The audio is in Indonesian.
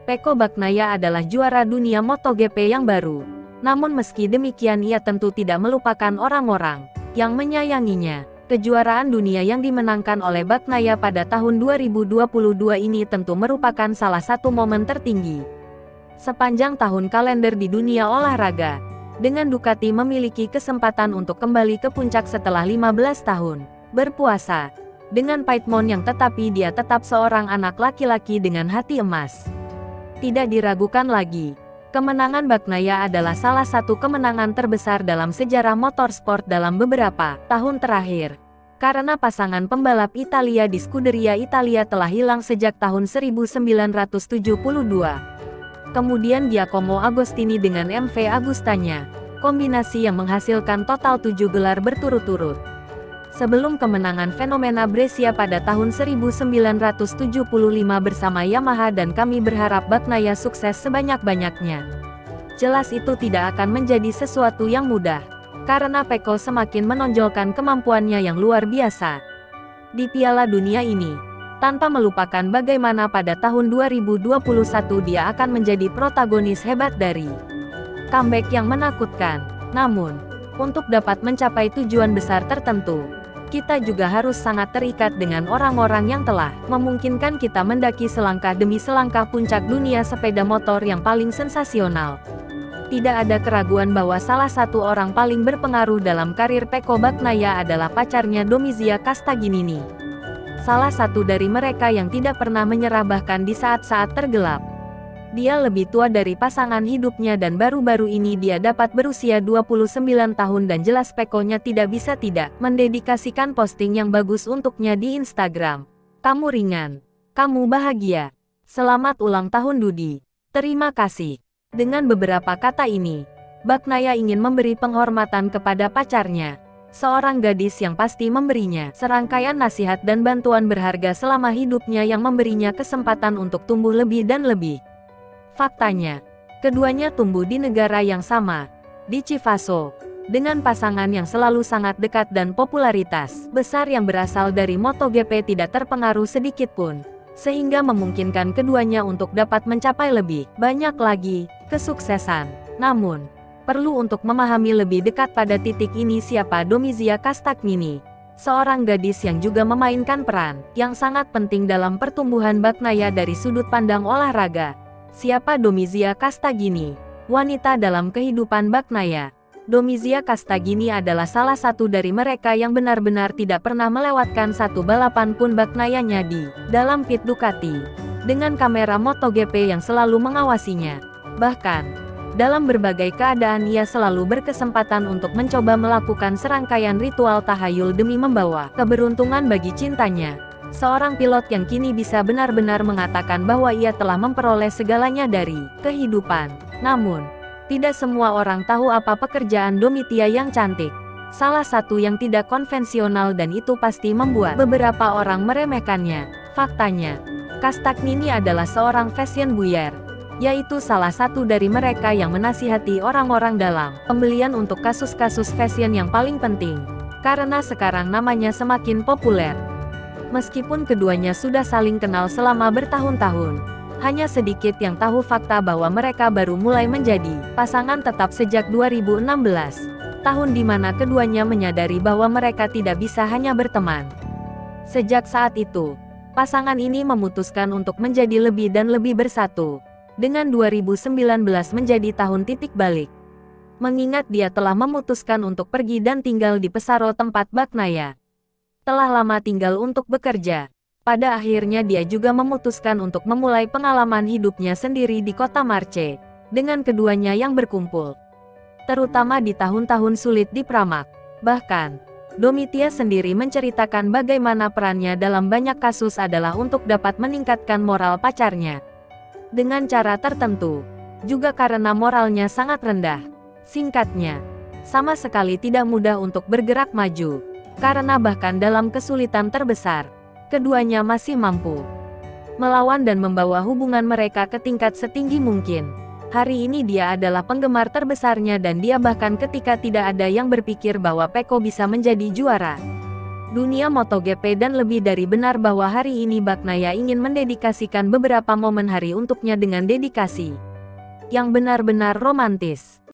Pecco Bagnaia adalah juara dunia MotoGP yang baru. Namun meski demikian ia tentu tidak melupakan orang-orang yang menyayanginya. Kejuaraan dunia yang dimenangkan oleh Bagnaia pada tahun 2022 ini tentu merupakan salah satu momen tertinggi sepanjang tahun kalender di dunia olahraga. Dengan Ducati memiliki kesempatan untuk kembali ke puncak setelah 15 tahun berpuasa dengan Piedmont yang tetapi dia tetap seorang anak laki-laki dengan hati emas. Tidak diragukan lagi, kemenangan Bagnaia adalah salah satu kemenangan terbesar dalam sejarah motorsport dalam beberapa tahun terakhir. Karena pasangan pembalap Italia di Scuderia Italia telah hilang sejak tahun 1972. Kemudian Giacomo Agostini dengan MV Agustanya, kombinasi yang menghasilkan total 7 gelar berturut-turut. Sebelum kemenangan fenomena Brescia pada tahun 1975 bersama Yamaha dan kami berharap Bagnaia sukses sebanyak-banyaknya. Jelas itu tidak akan menjadi sesuatu yang mudah, karena Pecco semakin menonjolkan kemampuannya yang luar biasa di Piala Dunia ini, tanpa melupakan bagaimana pada tahun 2021 dia akan menjadi protagonis hebat dari comeback yang menakutkan. Namun, untuk dapat mencapai tujuan besar tertentu, kita juga harus sangat terikat dengan orang-orang yang telah memungkinkan kita mendaki selangkah demi selangkah puncak dunia sepeda motor yang paling sensasional. Tidak ada keraguan bahwa salah satu orang paling berpengaruh dalam karir Pecco Bagnaia adalah pacarnya Domizia Castagnini. Salah satu dari mereka yang tidak pernah menyerah bahkan di saat-saat tergelap. Dia lebih tua dari pasangan hidupnya dan baru-baru ini dia dapat berusia 29 tahun dan jelas Pecco-nya tidak bisa tidak mendedikasikan posting yang bagus untuknya di Instagram. Kamu ringan. Kamu bahagia. Selamat ulang tahun Dudi. Terima kasih. Dengan beberapa kata ini, Bagnaia ingin memberi penghormatan kepada pacarnya. Seorang gadis yang pasti memberinya serangkaian nasihat dan bantuan berharga selama hidupnya yang memberinya kesempatan untuk tumbuh lebih dan lebih. Faktanya, keduanya tumbuh di negara yang sama, di Chivasso, dengan pasangan yang selalu sangat dekat dan popularitas besar yang berasal dari MotoGP tidak terpengaruh sedikit pun, sehingga memungkinkan keduanya untuk dapat mencapai lebih banyak lagi kesuksesan. Namun, perlu untuk memahami lebih dekat pada titik ini siapa Domizia Castagnini, seorang gadis yang juga memainkan peran yang sangat penting dalam pertumbuhan Bagnaia dari sudut pandang olahraga. Siapa Domizia Castagnini? Wanita dalam kehidupan Bagnaia. Domizia Castagnini adalah salah satu dari mereka yang benar-benar tidak pernah melewatkan satu balapan pun Bagnaia-nya di dalam pit Ducati, dengan kamera MotoGP yang selalu mengawasinya. Bahkan, dalam berbagai keadaan ia selalu berkesempatan untuk mencoba melakukan serangkaian ritual tahayul demi membawa keberuntungan bagi cintanya. Seorang pilot yang kini bisa benar-benar mengatakan bahwa ia telah memperoleh segalanya dari kehidupan. Namun, tidak semua orang tahu apa pekerjaan Domitia yang cantik. Salah satu yang tidak konvensional dan itu pasti membuat beberapa orang meremehkannya. Faktanya, Castagnini adalah seorang fashion buyer, yaitu salah satu dari mereka yang menasihati orang-orang dalam pembelian untuk kasus-kasus fashion yang paling penting. Karena sekarang namanya semakin populer. Meskipun keduanya sudah saling kenal selama bertahun-tahun, hanya sedikit yang tahu fakta bahwa mereka baru mulai menjadi pasangan tetap sejak 2016, tahun di mana keduanya menyadari bahwa mereka tidak bisa hanya berteman. Sejak saat itu, pasangan ini memutuskan untuk menjadi lebih dan lebih bersatu, dengan 2019 menjadi tahun titik balik. Mengingat dia telah memutuskan untuk pergi dan tinggal di Pesaro tempat Bagnaia telah lama tinggal untuk bekerja. Pada akhirnya dia juga memutuskan untuk memulai pengalaman hidupnya sendiri di kota Marche, dengan keduanya yang berkumpul. Terutama di tahun-tahun sulit di Pramac. Bahkan, Domitia sendiri menceritakan bagaimana perannya dalam banyak kasus adalah untuk dapat meningkatkan moral pacarnya. Dengan cara tertentu, juga karena moralnya sangat rendah. Singkatnya, sama sekali tidak mudah untuk bergerak maju. Karena bahkan dalam kesulitan terbesar, keduanya masih mampu melawan dan membawa hubungan mereka ke tingkat setinggi mungkin. Hari ini dia adalah penggemar terbesarnya dan dia bahkan ketika tidak ada yang berpikir bahwa Pecco bisa menjadi juara dunia MotoGP dan lebih dari benar bahwa hari ini Bagnaia ingin mendedikasikan beberapa momen hari untuknya dengan dedikasi yang benar-benar romantis.